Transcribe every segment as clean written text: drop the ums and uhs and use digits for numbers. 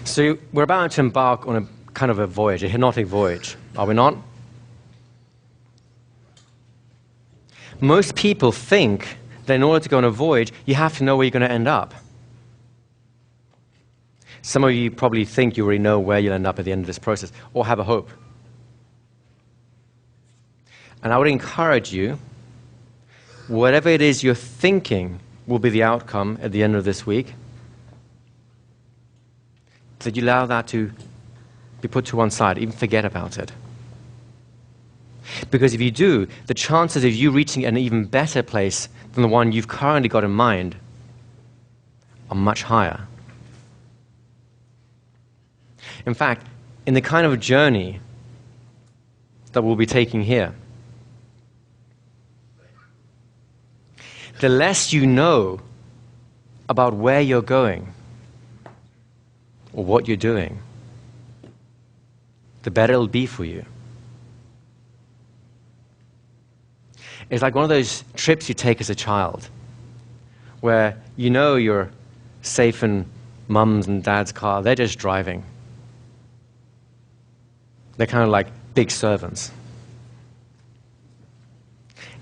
So we're about to embark on a kind of a voyage, a hypnotic voyage, are we not? Most people think that in order to go on a voyage, you have to know where you're going to end up. Some of you probably think you already know where you'll end up at the end of this process, or have a hope. And I would encourage you, whatever it is you're thinking will be the outcome at the end of this week, that you allow that to be put to one side, even forget about it. Because if you do, the chances of you reaching an even better place than the one you've currently got in mind are much higher. In fact, in the kind of journey that we'll be taking here, the less you know about where you're going or what you're doing, the better it'll be for you. It's like one of those trips you take as a child, where you know you're safe in mum's and dad's car, they're just driving. They're kind of like big servants.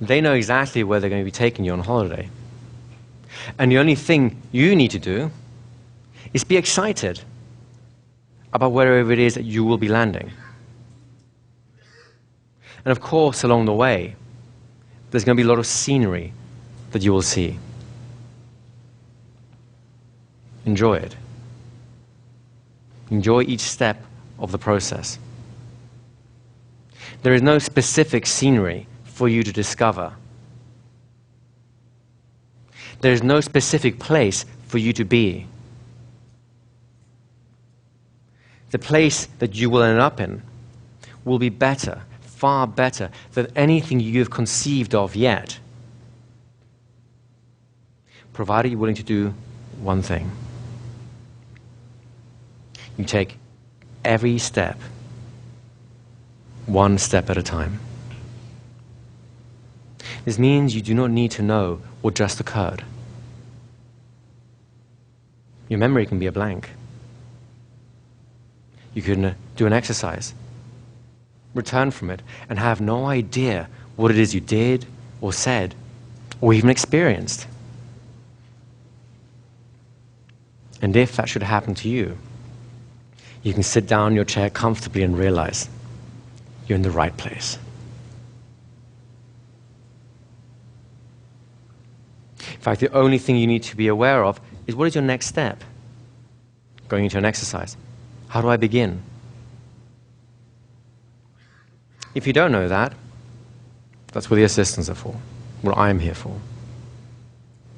They know exactly where they're going to be taking you on holiday. And the only thing you need to do is be excited about wherever it is that you will be landing. And of course, along the way, there's going to be a lot of scenery that you will see. Enjoy it. Enjoy each step of the process. There is no specific scenery for you to discover. There is no specific place for you to be. The place that you will end up in will be better, far better than anything you have conceived of yet, provided you're willing to do one thing. You take every step, one step at a time. This means you do not need to know what just occurred. Your memory can be a blank. You can do an exercise, return from it, and have no idea what it is you did or said or even experienced. And if that should happen to you, you can sit down in your chair comfortably and realize you're in the right place. In fact, the only thing you need to be aware of is, what is your next step? Going into an exercise. How do I begin? If you don't know that, that's what the assistants are for, what I'm here for.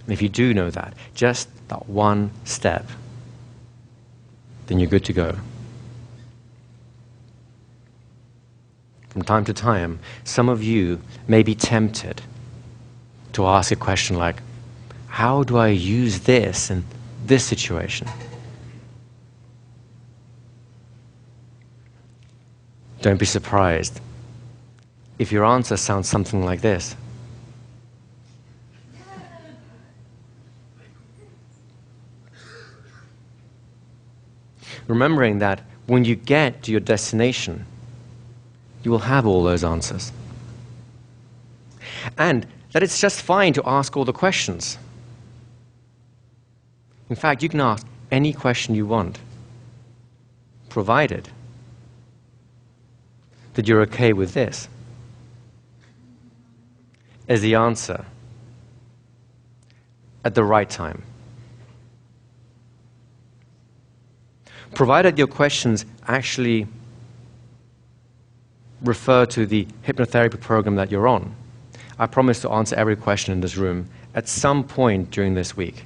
And if you do know that, just that one step, then you're good to go. From time to time, some of you may be tempted to ask a question like, how do I use this in this situation? Don't be surprised if your answer sounds something like this. Remembering that when you get to your destination, you will have all those answers. And that it's just fine to ask all the questions. In fact, you can ask any question you want, provided that you're okay with this as the answer at the right time. Provided your questions actually refer to the hypnotherapy program that you're on, I promise to answer every question in this room at some point during this week.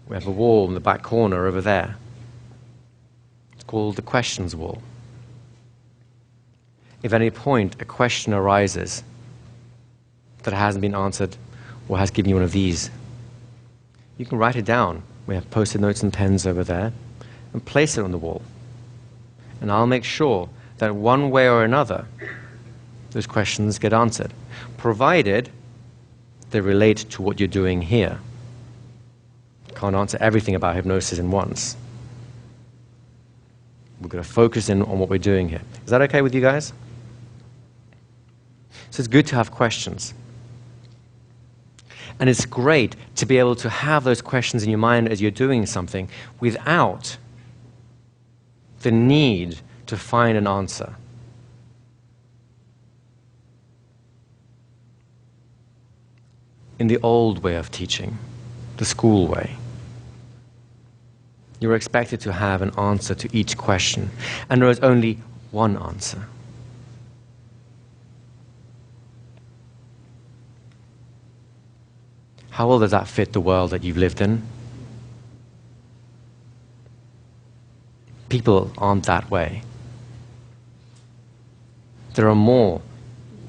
We have a wall in the back corner over there. It's called the questions wall. If at any point a question arises that hasn't been answered or has given you one of these, you can write it down. We have post-it notes and pens over there, and place it on the wall. And I'll make sure that one way or another, those questions get answered, provided they relate to what you're doing here. Can't answer everything about hypnosis in once. We're going to focus in on what we're doing here. Is that okay with you guys? So it's good to have questions. And it's great to be able to have those questions in your mind as you're doing something without the need to find an answer. In the old way of teaching, the school way, you were expected to have an answer to each question, and there was only one answer. How well does that fit the world that you've lived in? People aren't that way. There are more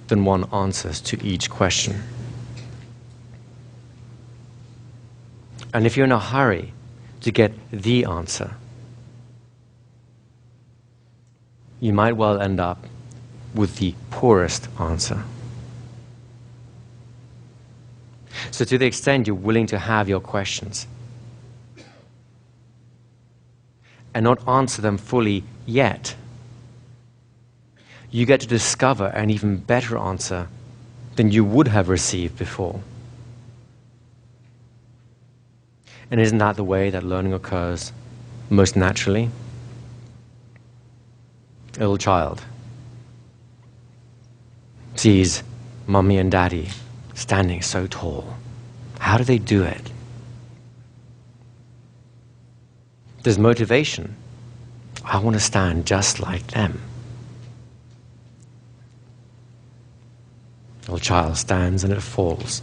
than one answers to each question. And if you're in a hurry to get the answer, you might well end up with the poorest answer. So to the extent you're willing to have your questions and not answer them fully yet, you get to discover an even better answer than you would have received before. And isn't that the way that learning occurs most naturally? A little child sees mommy and daddy standing so tall. How do they do it? There's motivation. I want to stand just like them. The little child stands and it falls.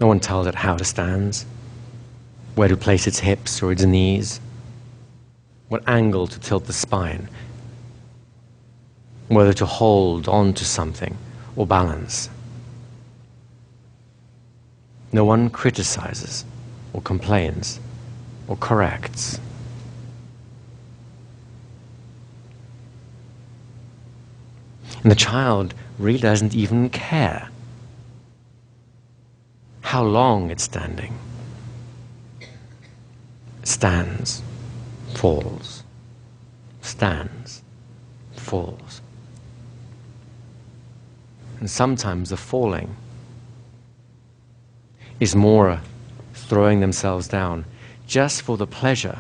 No one tells it how to stand, where to place its hips or its knees, what angle to tilt the spine, whether to hold on to something or balance. No one criticizes or complains or corrects. And the child really doesn't even care how long it's standing. Stands, falls, stands, falls. And sometimes the falling is more throwing themselves down just for the pleasure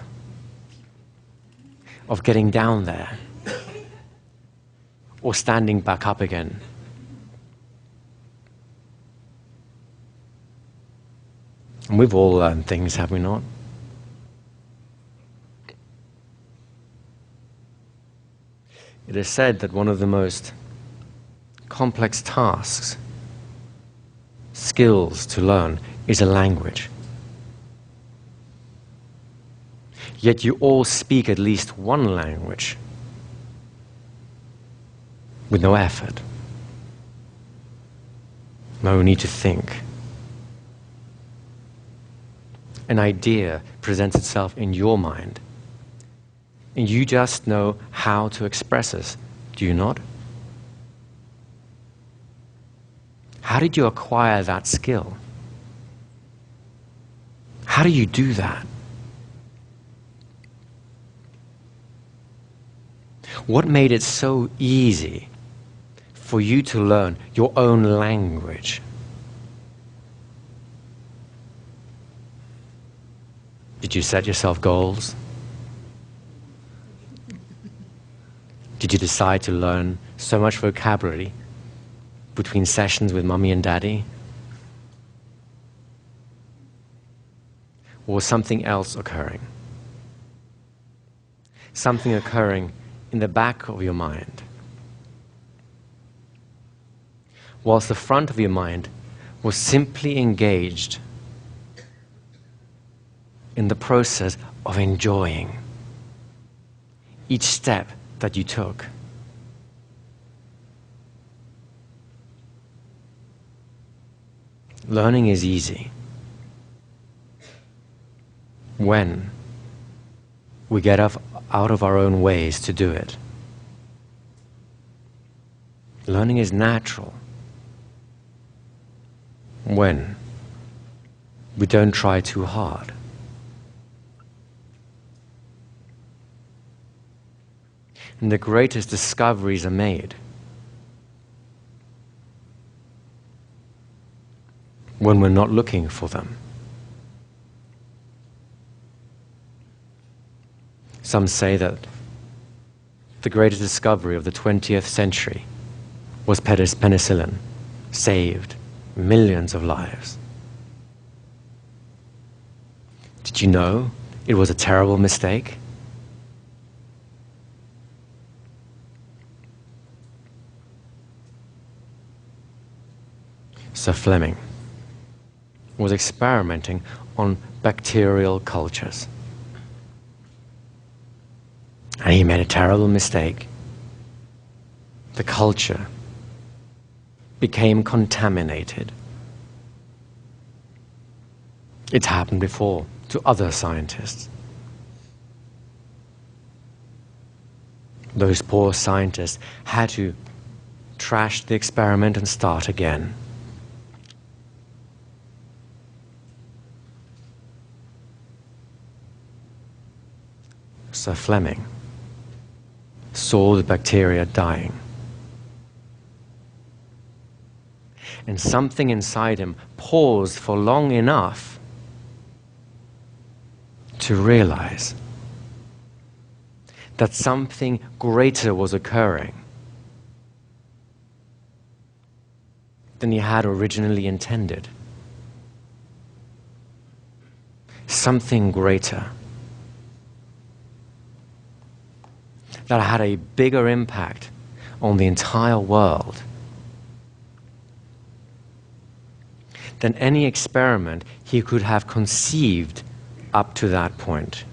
of getting down there or standing back up again. And we've all learned things, have we not? It is said that one of the most complex tasks, skills to learn, is a language. Yet you all speak at least one language with no effort, no need to think. An idea presents itself in your mind, and you just know how to express it, do you not? How did you acquire that skill? How do you do that? What made it so easy for you to learn your own language? Did you set yourself goals? Did you decide to learn so much vocabulary between sessions with mommy and daddy? Or was something else occurring? Something occurring in the back of your mind, whilst the front of your mind was simply engaged in the process of enjoying each step that you took. Learning is easy when we get out of our own ways to do it. Learning is natural when we don't try too hard. and the greatest discoveries are made when we're not looking for them. Some say that the greatest discovery of the 20th century was penicillin, saved millions of lives. Did you know it was a terrible mistake? Sir Fleming was experimenting on bacterial cultures. And he made a terrible mistake. The culture became contaminated. It's happened before to other scientists. Those poor scientists had to trash the experiment and start again. Sir Fleming saw the bacteria dying. And something inside him paused for long enough to realize that something greater was occurring than he had originally intended. Something greater that had a bigger impact on the entire world than any experiment he could have conceived up to that point.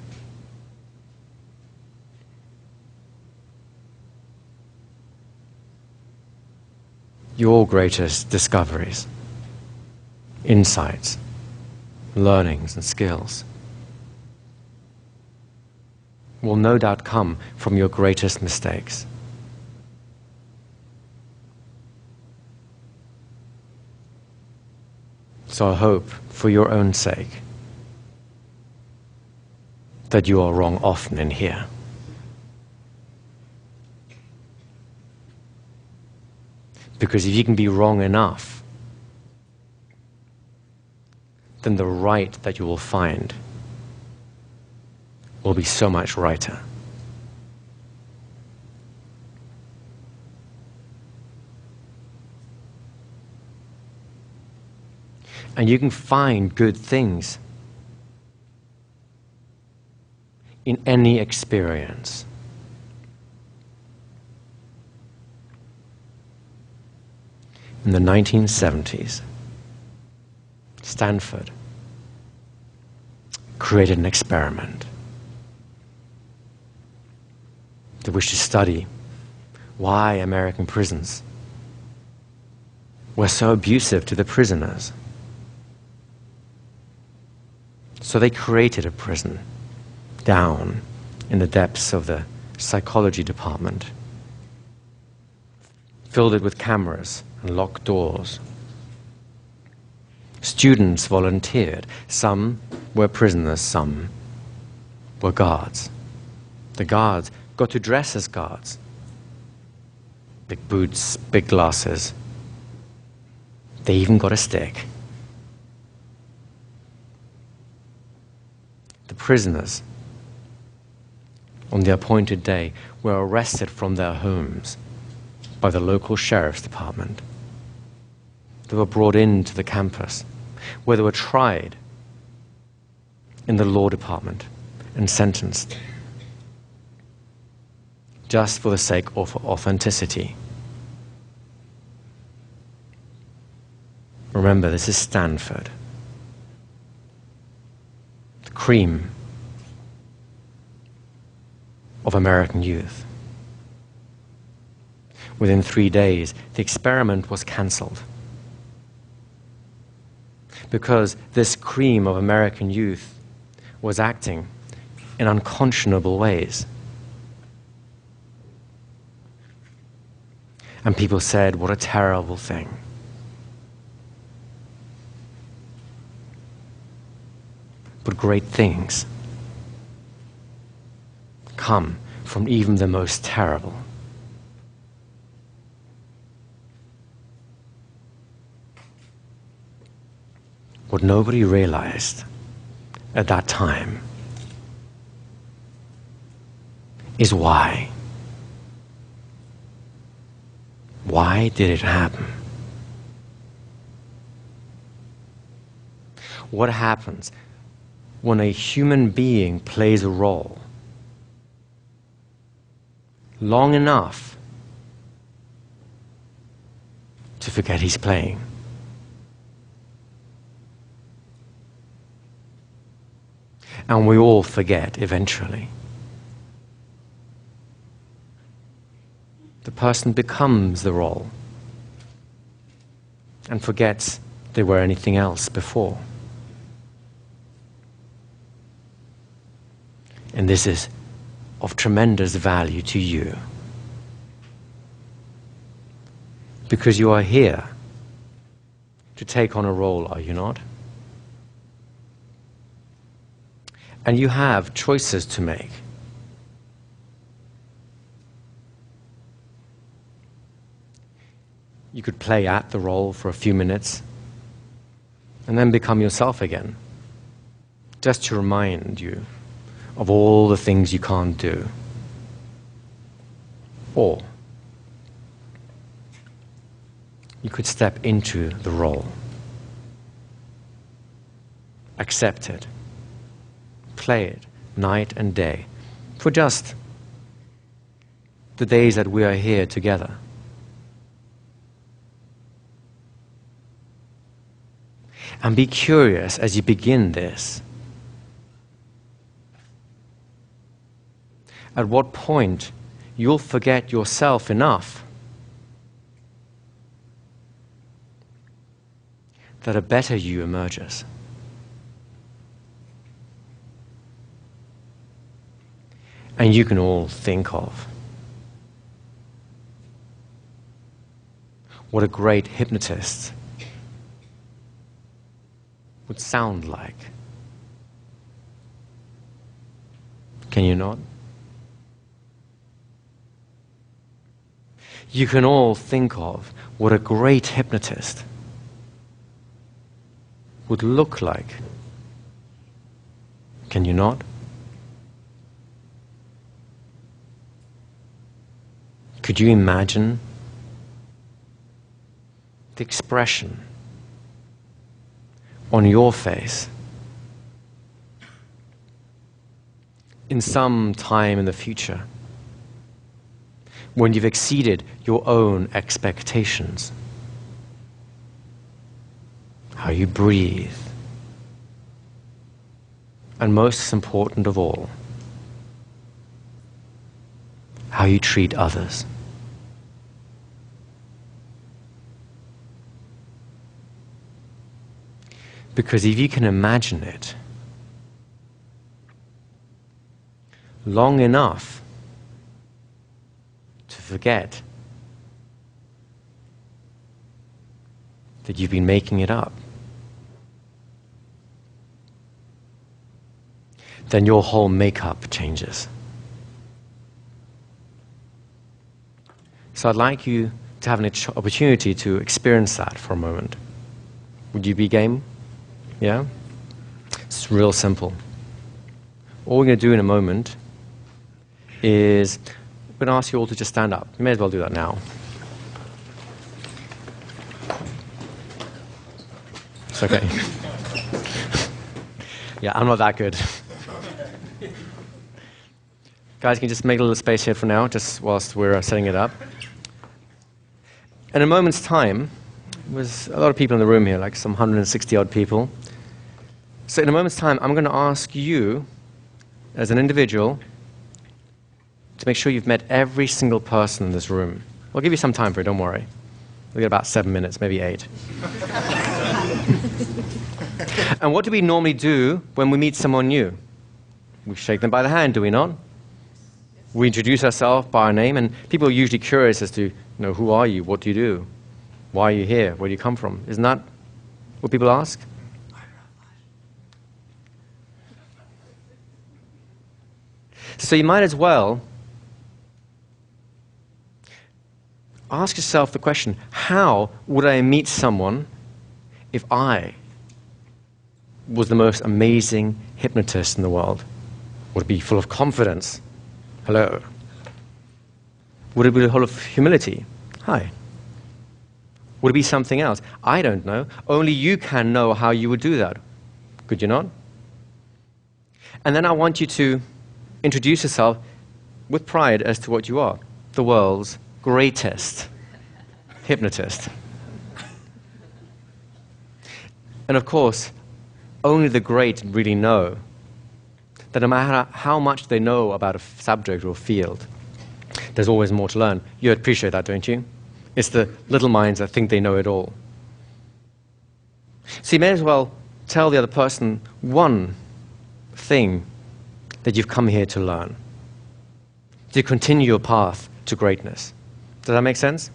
Your greatest discoveries, insights, learnings, and skills will no doubt come from your greatest mistakes. So I hope, for your own sake, that you are wrong often in here. Because if you can be wrong enough, then the right that you will find will be so much righter. And you can find good things in any experience. In the 1970s, Stanford created an experiment. They wished to study why American prisons were so abusive to the prisoners. So they created a prison down in the depths of the psychology department, filled it with cameras and locked doors. Students volunteered. Some were prisoners, some were guards. The guards got to dress as guards. Big boots, big glasses. They even got a stick. The prisoners, on the appointed day, were arrested from their homes by the local sheriff's department. They were brought into the campus, where they were tried in the law department and sentenced, just for the sake of authenticity. Remember, this is Stanford. The cream of American youth. Within 3 days, the experiment was cancelled, because this cream of American youth was acting in unconscionable ways. And people said, what a terrible thing. But great things come from even the most terrible. What nobody realized at that time is why. Why did it happen? What happens when a human being plays a role long enough to forget he's playing? And we all forget eventually. The person becomes the role and forgets they were anything else before. And this is of tremendous value to you, because you are here to take on a role, are you not? And you have choices to make. You could play at the role for a few minutes and then become yourself again, just to remind you of all the things you can't do. Or you could step into the role, accept it, play it night and day for just the days that we are here together. And be curious as you begin this. At what point you'll forget yourself enough that a better you emerges. And you can all think of what a great hypnotist would sound like. Can you not? You can all think of what a great hypnotist would look like. Can you not? Could you imagine the expression on your face in some time in the future when you've exceeded your own expectations? How you breathe. And most important of all, how you treat others. Because if you can imagine it long enough to forget that you've been making it up, then your whole makeup changes. So I'd like you to have an opportunity to experience that for a moment. Would you be game? Yeah? It's real simple. All we're going to do in a moment is we're going to ask you all to just stand up. You may as well do that now. It's okay. Yeah, I'm not that good. Guys, can you just make a little space here for now, just whilst we're setting it up? In a moment's time, there's a lot of people in the room here, like some 160 odd people. So in a moment's time, I'm going to ask you, as an individual, to make sure you've met every single person in this room. I'll give you some time for it, don't worry. We'll get about 7 minutes, maybe 8. And what do we normally do when we meet someone new? We shake them by the hand, do we not? We introduce ourselves by our name, and people are usually curious as to, who are you? What do you do? Why are you here? Where do you come from? Isn't that what people ask? So you might as well ask yourself the question, how would I meet someone if I was the most amazing hypnotist in the world? Would it be full of confidence? Hello. Would it be full of humility? Hi. Would it be something else? I don't know. Only you can know how you would do that. Could you not? And then I want you to introduce yourself with pride as to what you are. The world's greatest hypnotist. And of course, only the great really know that no matter how much they know about a subject or field, there's always more to learn. You appreciate that, don't you? It's the little minds that think they know it all. So you may as well tell the other person one thing that you've come here to learn, to continue your path to greatness. Does that make sense?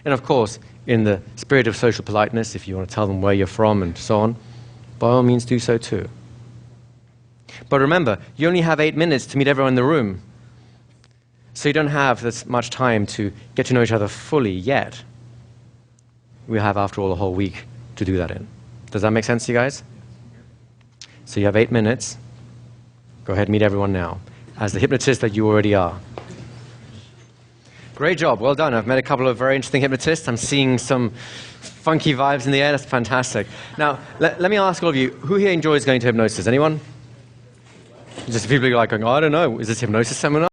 And of course, in the spirit of social politeness, if you want to tell them where you're from and so on, by all means do so too. But remember, you only have 8 minutes to meet everyone in the room. So you don't have this much time to get to know each other fully yet. We have, after all, a whole week to do that in. Does that make sense to you guys? So you have 8 minutes. Go ahead and meet everyone now, as the hypnotist that you already are. Great job. Well done. I've met a couple of very interesting hypnotists. I'm seeing some funky vibes in the air. That's fantastic. Now, let me ask all of you, who here enjoys going to hypnosis? Anyone? Just people who are like going, oh, I don't know, is this hypnosis seminar?